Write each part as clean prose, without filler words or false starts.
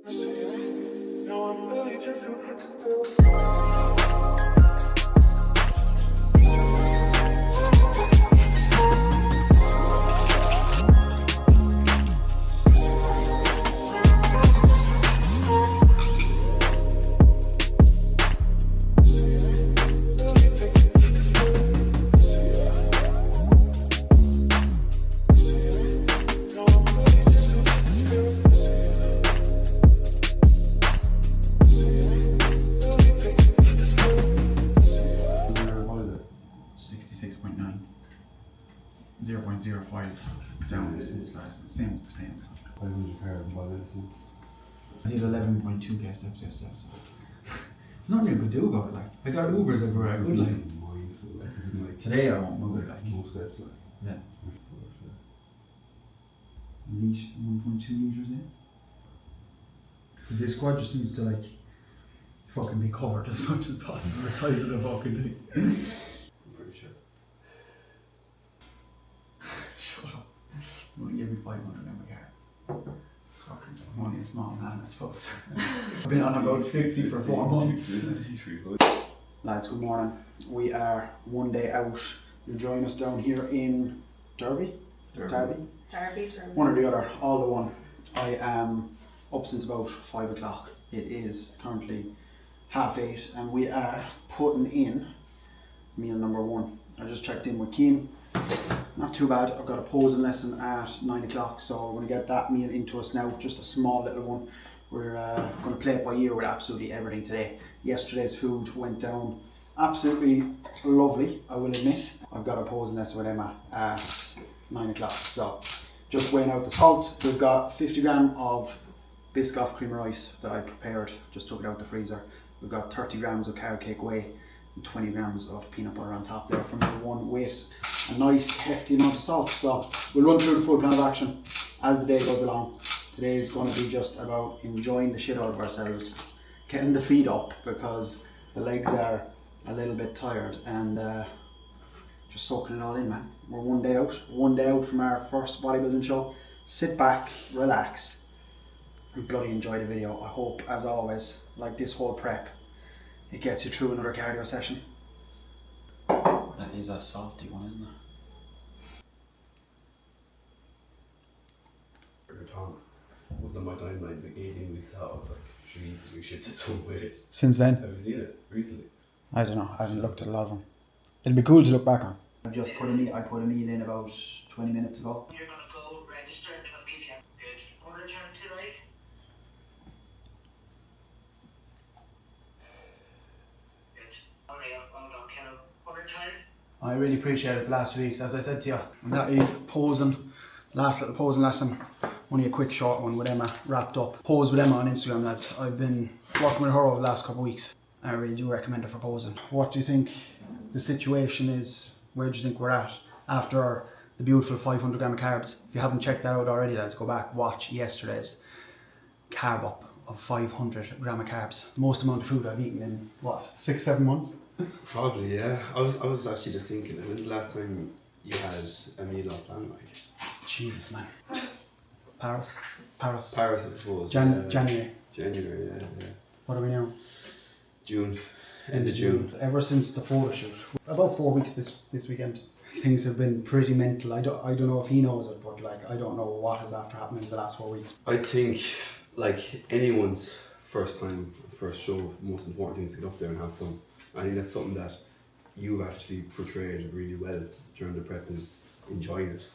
0.05 down since last, same. 500 carbs by medicine. I did 11.2k steps yesterday, so there's nothing you could do about it. Like, I got Ubers everywhere I could, like. Mindful, like, isn't like Today I won't move, like. most steps, like. Yeah. Litre, 1.2 litres in. Because this squad just needs to, like, fucking be covered as much as possible, the size of the fucking thing. I'm pretty sure. Shut up. You only gave me 500 grams of carbs. Fucking, I'm only a small man, I suppose. I've been on about 50 for 4 months. Lads, good morning. We are one day out. You'll join us down here in Derby. One or the other, all the one. I am up since about 5 o'clock. It is currently 8:30 and we are putting in meal number 1. I just checked in with Keane. Not too bad. I've got a posing lesson at 9 o'clock, so we're going to get that meal into us now. Just a small little one. We're going to play it by ear with absolutely everything today. Yesterday's food went down absolutely lovely, I will admit. I've got a posing lesson with Emma at 9 o'clock, so just weighing out the salt. We've got 50 grams of Biscoff cream of rice that I prepared, just took it out the freezer. We've got 30 grams of carrot cake whey and 20 grams of peanut butter on top there from number 1 with a nice hefty amount of salt. So we'll run through the full plan of action as the day goes along. Today is going to be just about enjoying the shit out of ourselves, getting the feet up because the legs are a little bit tired, and just soaking it all in, man. We're one day out from our first bodybuilding show. Sit back, relax, and bloody enjoy the video. I hope, as always, like this whole prep, it gets you through another cardio session. That is a salty one, isn't it? Wasn't my timeline like 18 weeks out? I was like, Jesus, we should get some weight. Since then? Have you seen it recently? I don't know, I haven't looked at a lot of them. It'll be cool to look back on. I put a meal in about 20 minutes ago. You're going to go register in the media. Good. Order time tonight. Good. Unreal. Well done, Kennel. Order time. I really appreciate it the last 2 weeks, as I said to you. And that is posing. Last little posing lesson. Only a quick short one with Emma wrapped up. Pose with Emma on Instagram, lads. I've been working with her over the last couple of weeks. I really do recommend her for posing. What do you think the situation is? Where do you think we're at after the beautiful 500 gram of carbs? If you haven't checked that out already, lads, go back, watch yesterday's carb up of 500 gram of carbs. The most amount of food I've eaten in, what, 6-7 months? Probably, yeah. I was actually just thinking, when's the last time you had a meal off plan, like? Jesus, man. Paris, I suppose. January. January, yeah. What are we now? June. End of June. Ever since the photo shoot. About 4 weeks this weekend. Things have been pretty mental. I don't know if he knows it, but like I don't know what has after happened in the last 4 weeks. I think, like anyone's first show, the most important thing is to get up there and have fun. I think that's something that you've actually portrayed really well during the prep, is enjoying it.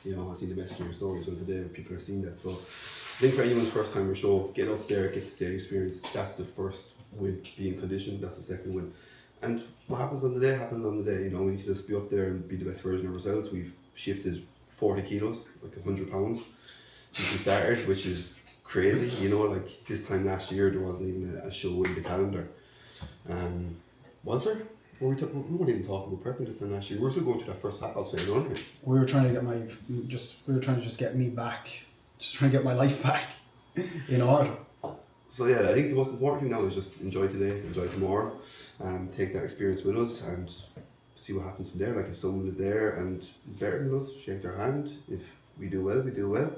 You know, I've seen the message in your stories well today, people are seeing that. So I think for anyone's first time show, get up there, get to see the experience. That's the first win. Be in condition, that's the second win. And what happens on the day happens on the day. You know, we need to just be up there and be the best version of ourselves. We've shifted 40 kilos, like 100 pounds since we started, which is crazy. You know, like this time last year there wasn't even a show in the calendar. Was there? We weren't even talking about prepping this time last year. We were still going through that first half phase, weren't we? We were trying to just get me back, just trying to get my life back in order. So yeah, I think the most important thing now is just enjoy today, enjoy tomorrow, take that experience with us and see what happens from there. Like if someone is there and is better than us, shake their hand. If we do well, we do well.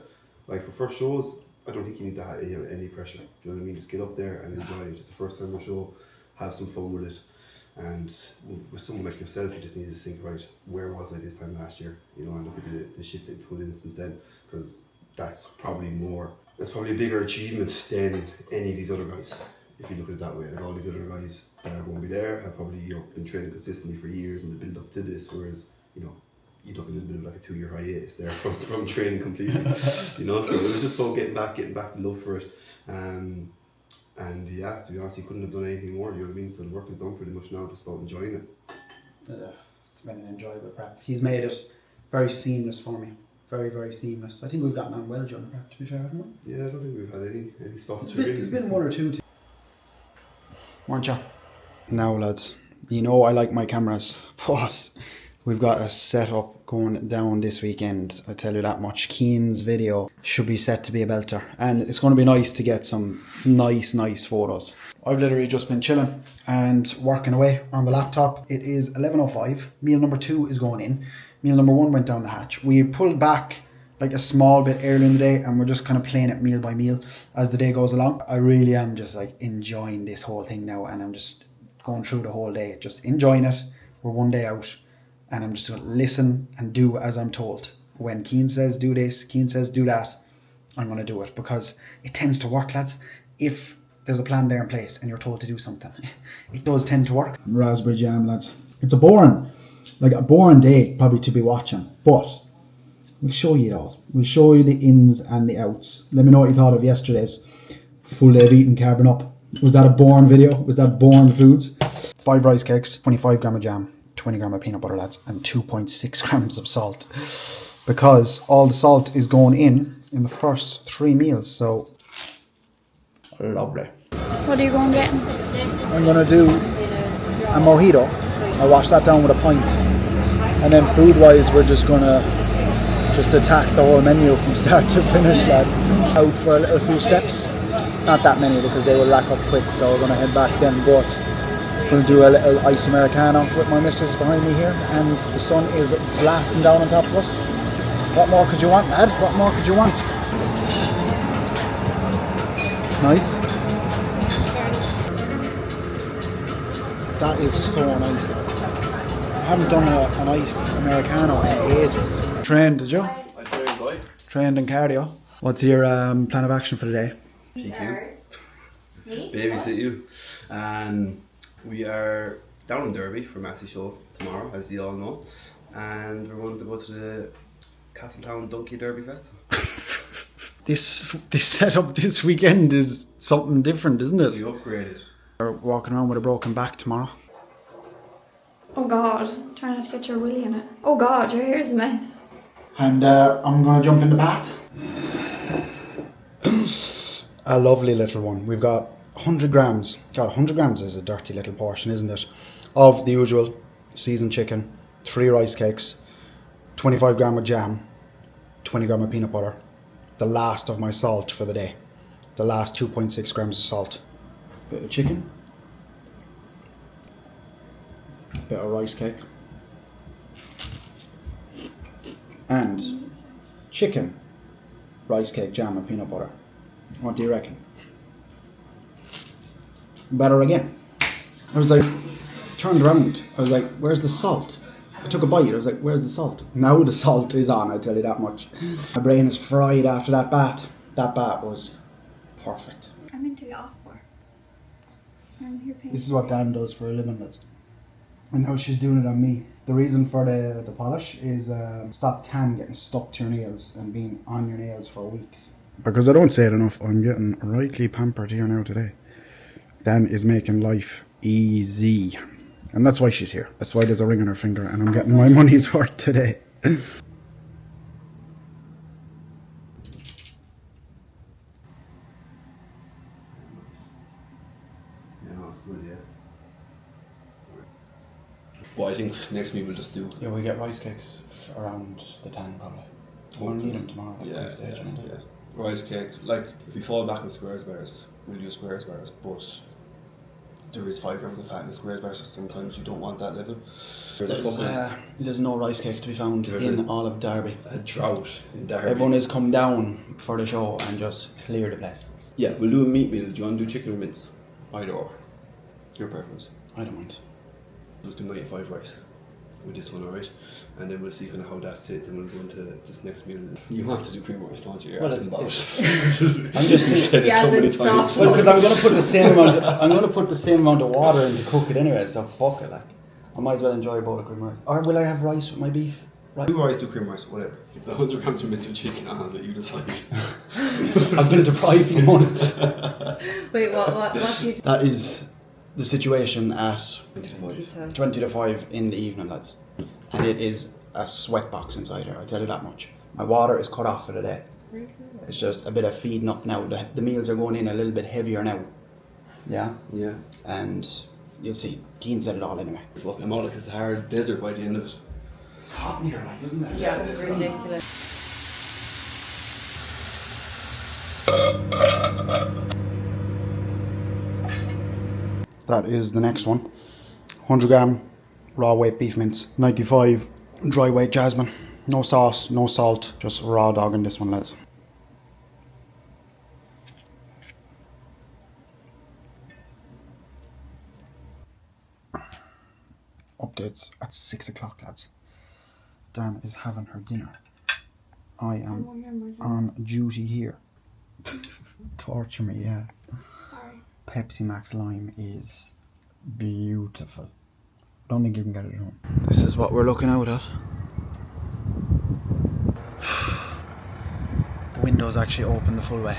Like for first shows, I don't think you need to have any pressure. Do you know what I mean? Just get up there and enjoy it. It's the first time on show, have some fun with it. And with someone like yourself, you just need to think, right, where was I this time last year? You know, and look at the shit that you put in since then, because that's probably a bigger achievement than any of these other guys. If you look at it that way, like all these other guys that are going to be there have probably been training consistently for years and the build up to this, whereas you took a little bit of like a 2-year hiatus there from training completely. So it was just about getting back the love for it. And yeah, to be honest, you couldn't have done anything more. You know what I mean? So the work is done pretty much now, just about enjoying it. It's been an enjoyable prep. He's made it very seamless for me. Very, very seamless. I think we've gotten on well during the prep, to be fair, haven't we? Yeah, I don't think we've had any spots. There's been one or two. Weren't you? Now, lads, I like my cameras, but we've got a setup going down this weekend. I tell you that much. Keen's video should be set to be a belter, and it's going to be nice to get some nice photos. I've literally just been chilling and working away on the laptop. It is 11:05. Meal number 2 is going in. Meal number 1 went down the hatch. We pulled back like a small bit earlier in the day, and we're just kind of playing it meal by meal as the day goes along. I really am just like enjoying this whole thing now, and I'm just going through the whole day, just enjoying it. We're one day out, and I'm just going to listen and do as I'm told. When Keen says do this, Keen says do that, I'm going to do it, because it tends to work, lads. If there's a plan there in place and you're told to do something, it does tend to work. Raspberry jam, lads. It's a boring day probably to be watching, but we'll show you it all. We'll show you the ins and the outs. Let me know what you thought of yesterday's full day of eating, carbon up. Was that a boring video? Was that boring foods? 5 rice cakes, 25 gram of jam, 20 gram of peanut butter, lads, and 2.6 grams of salt. Because all the salt is going in the first 3 meals, so lovely. What are you going to get? I'm going to do a mojito. I'll wash that down with a pint. And then food-wise, we're just going to attack the whole menu from start to finish, lad. Out for a little few steps. Not that many, because they will rack up quick, so we're going to head back then. But we'll do a little ice Americano with my missus behind me here, and the sun is blasting down on top of us. What more could you want, lad? What more could you want? Nice. That is so nice. I haven't done an iced Americano in ages. Trained, did you? I trained, boy. Trained in cardio. What's your plan of action for the day? PQ. Babysit you. We are down in Derby for Massy show tomorrow, as you all know. And we're going to go to the Castletown Donkey Derby Festival. This setup this weekend is something different, isn't it? We upgraded. We're walking around with a broken back tomorrow. Oh God, try not to get your willy in it. Oh God, your hair's a mess. And I'm going to jump in the bath. A lovely little one. We've got 100 grams. God, 100 grams is a dirty little portion, isn't it? Of the usual seasoned chicken, 3 rice cakes, 25 gram of jam, 20 gram of peanut butter, the last of my salt for the day, the last 2.6 grams of salt, bit of chicken, bit of rice cake, and chicken, rice cake, jam and peanut butter. What do you reckon? Better again. I was like, turned around, I was like, where's the salt? I took a bite, I was like, where's the salt? Now the salt is on, I tell you that much. My brain is fried after that bath. That bath was perfect. I'm into it off for. I'm here paying. This is what Dan does for a living, lads. And now she's doing it on me. The reason for the polish is stop tan getting stuck to your nails and being on your nails for weeks. Because I don't say it enough, I'm getting rightly pampered here now today. Dan is making life easy. And that's why she's here. That's why there's a ring on her finger and I'm getting my money's worth today. Yeah, no, it's good, yeah. But I think next week we'll just do. Yeah, we get rice cakes around the 10 probably. We'll need them tomorrow. Yeah. Rice cake. Like, if we fall back in squares bars, we'll do squares bars. But there is 5 grams of fat in a squares bar, so sometimes you don't want that level. There's no rice cakes to be found in all of Derby. A drought in Derby. Everyone has come down for the show and just clear the place. Yeah, we'll do a meat meal. Do you want to do chicken or mince? Either or. Your preference. I don't mind. Let's do 95 rice with this one, alright? And then we'll see kind of how that's it, and we'll go into this next meal. You want to do cream rice, don't you? Well, I'm just said it so many times. well, because I'm gonna put the same amount. I'm gonna put the same amount of water in to cook it anyway. So fuck it, like I might as well enjoy a bowl of cream rice. Or will I have rice with my beef? Right. Do rice, do cream rice, whatever. It's 100 grams of mince and chicken, and let you decide. I've been deprived for months. Wait, what's you? That is the situation at 25. 20 to 5 in the evening, lads. And it is a sweat box inside here, I'll tell you that much. My water is cut off for the day. It's just a bit of feeding up now. The meals are going in a little bit heavier now. Yeah? Yeah. And you'll see, Keane said it all anyway. Look, I'm out like a hard desert by the end of it. It's hot in here, like, isn't it? Yeah, it's ridiculous. That is the next one. 100 gram raw weight beef mince. 95 dry weight jasmine. No sauce, no salt, just raw dog in this one, lads. Updates at 6 o'clock, lads. Dan is having her dinner. I am on duty here. Torture me, yeah. Sorry. Pepsi Max Lime is beautiful. Don't think you can get it at home. This is what we're looking out at. The window's actually open the full way.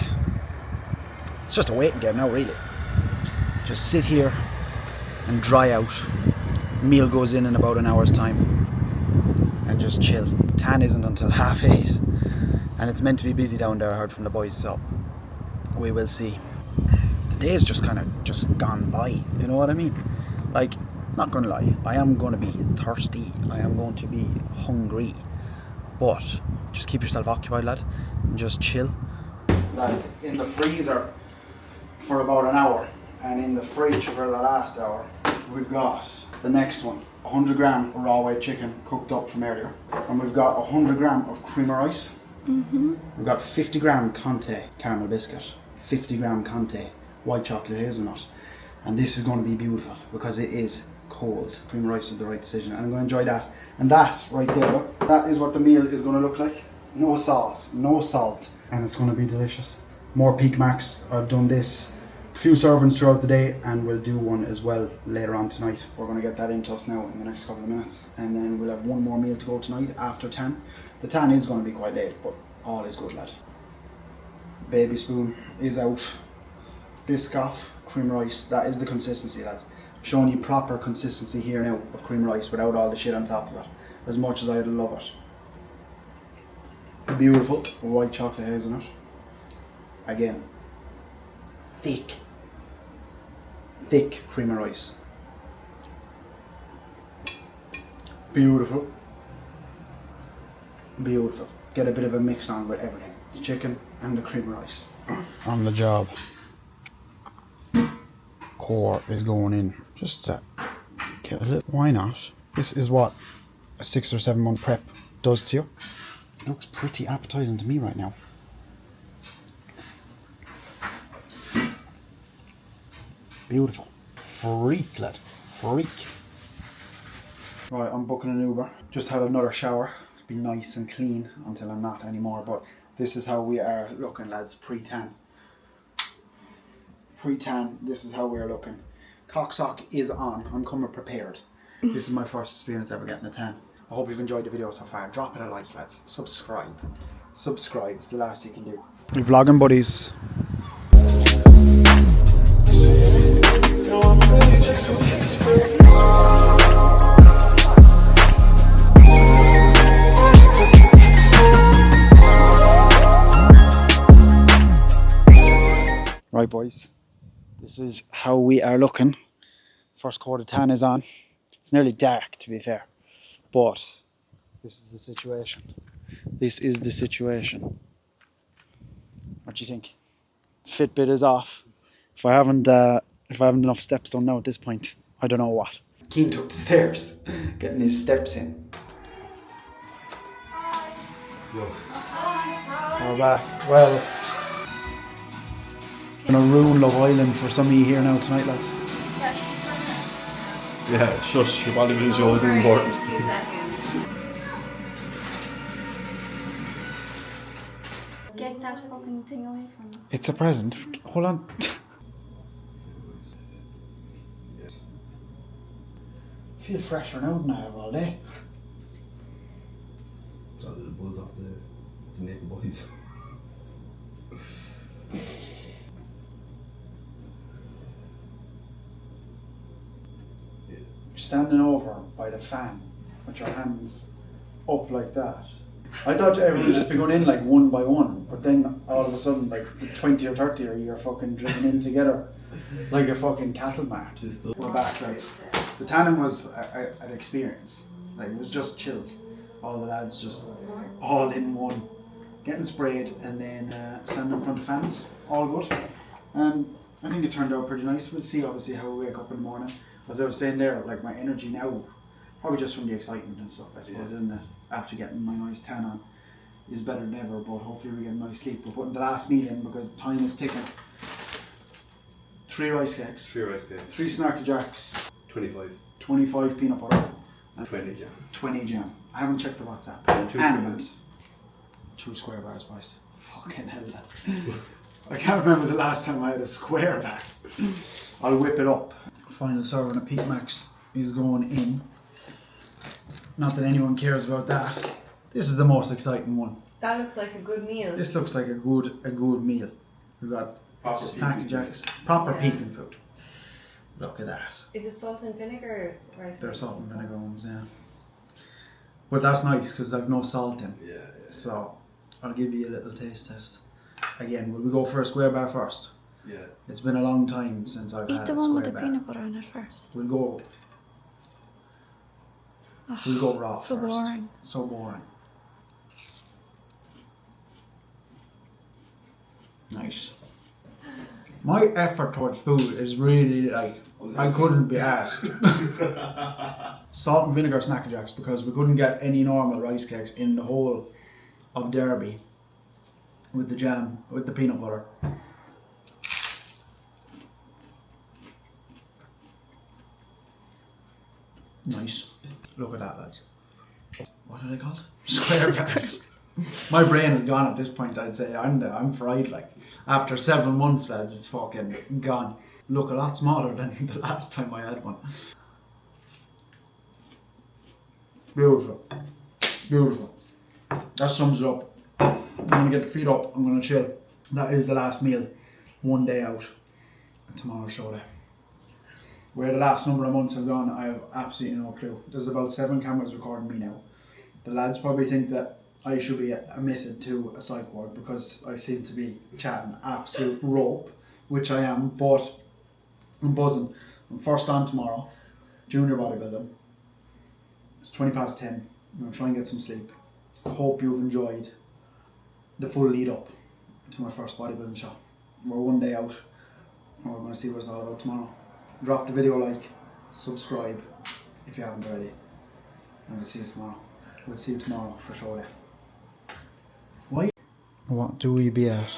It's just a waiting game now, really. Just sit here and dry out. Meal goes in about an hour's time. And just chill. Tan isn't until 8:30. And it's meant to be busy down there, I heard from the boys, so we will see. The day's just kind of just gone by, you know what I mean? Like, not gonna lie, I am gonna be thirsty, I am going to be hungry, but just keep yourself occupied, lad, and just chill. Lads, in the freezer for about an hour, and in the fridge for the last hour, we've got the next one. 100 gram of raw weight chicken cooked up from earlier, and we've got 100 gram of cream of rice. We've got 50 gram Conte caramel biscuit, 50 gram Conte white chocolate hazelnut, and this is going to be beautiful because it is cold. Cream of rice is the right decision, and I'm going to enjoy that. And that right there, look, that is what the meal is going to look like. No sauce, no salt, and it's going to be delicious. More Peak Max. I've done this a few servings throughout the day, and we'll do one as well later on tonight. We're going to get that into us now in the next couple of minutes, and then we'll have one more meal to go tonight after 10. The 10 is going to be quite late, but all is good, lad. Baby spoon is out. Biscoff, cream rice, that is the consistency, lads. I'm showing you proper consistency here now of cream rice without all the shit on top of it, as much as I'd love it. Beautiful. White chocolate hazelnut. Again, thick cream of rice. Beautiful. Beautiful. Get a bit of a mix on with everything. The chicken and the cream of rice. On the job. Core is going in. Just to get a little. Why not? This is what a 6 or 7 month prep does to you. It looks pretty appetizing to me right now. Beautiful. Freak, lad. Freak. Right, I'm booking an Uber. Just had another shower. Be nice and clean until I'm not anymore, but this is how we are looking, lads. Pre-tan, this is how we're looking. Cocksock is on. I'm coming prepared. This is my first experience ever getting a tan. I hope you've enjoyed the video so far. Drop it a like, lads. Subscribe is the last you can do. We're vlogging, buddies. Right, boys, this is how we are looking. First coat of tan is on. It's nearly dark, to be fair, but this is the situation. What do you think? Fitbit is off. If I haven't if I haven't enough steps done now at this point, I don't know what. Keane took the stairs, getting his steps in. We're back. Well, gonna ruin Love Island for some of you here now tonight, lads. Yeah, shush, your bodybuilding show isn't important. 2 seconds. Get that fucking thing away from me. It's a present. Hold on. Feel fresher now than I have all day. Got a little buzz off the naked bodies. Standing over by the fan with your hands up like that. I thought everyone would just be going in like one by one, but then all of a sudden, like 20 or 30 of you are fucking driven in together like a fucking cattle mart. We're back, lads. The tanning was an experience. Like, it was just chilled. All the lads just all in one, getting sprayed and then standing in front of fans. All good. And I think it turned out pretty nice. We'll see obviously how we wake up in the morning. As I was saying there, like my energy now, probably just from the excitement and stuff, I suppose, isn't it? After getting my nice tan on, is better than ever, but hopefully we get a nice sleep. We're putting the last meal in because time is ticking. 3 rice cakes. 3 rice cakes. 3 Snarky Jacks. 25. 25 peanut butter. And 20 jam. 20 jam. I haven't checked the WhatsApp. And 2 and 2 square bars, boys. Fucking hell, that. I can't remember the last time I had a square bar. I'll whip it up. Final serve on a Peak Max is going in. Not that anyone cares about that. This is the most exciting one. That looks like a good meal. This looks like a good meal. We've got Proper Snacky Jacks, proper pecan food. Look at that. Is it salt and vinegar rice? They're salt and vinegar ones, yeah. But that's nice because I've no salt in. Yeah. So I'll give you a little taste test. Again, will we go for a square bar first? Yeah. It's been a long time since I've Eat had the a one with square the bar. peanut butter on it first. We'll go raw So first. boring. So boring. Nice. My effort towards food is really like, I couldn't be asked. Salt and vinegar Snacky Jacks because we couldn't get any normal rice cakes in the whole of Derby with the jam, with the peanut butter. Nice. Look at that, lads. What are they called? Square bars. My brain is gone at this point, I'd say. I'm fried, like. After 7 months, lads, it's fucking gone. Look a lot smaller than the last time I had one. Beautiful. Beautiful. That sums it up. I'm gonna get the feet up, I'm gonna chill. That is the last meal. 1 day out. And tomorrow's show day. Where the last number of months have gone, I have absolutely no clue. There's about 7 cameras recording me now. The lads probably think that I should be admitted to a psych ward because I seem to be chatting absolute rope, which I am, but I'm buzzing. I'm first on tomorrow, junior bodybuilding. It's 10:20. I'm going to try and get some sleep. Hope you've enjoyed the full lead up to my first bodybuilding show. We're 1 day out and we're going to see what it's all about tomorrow. Drop the video a like, subscribe if you haven't already, and we'll see you tomorrow. We'll see you tomorrow for sure. Why? What do we be at?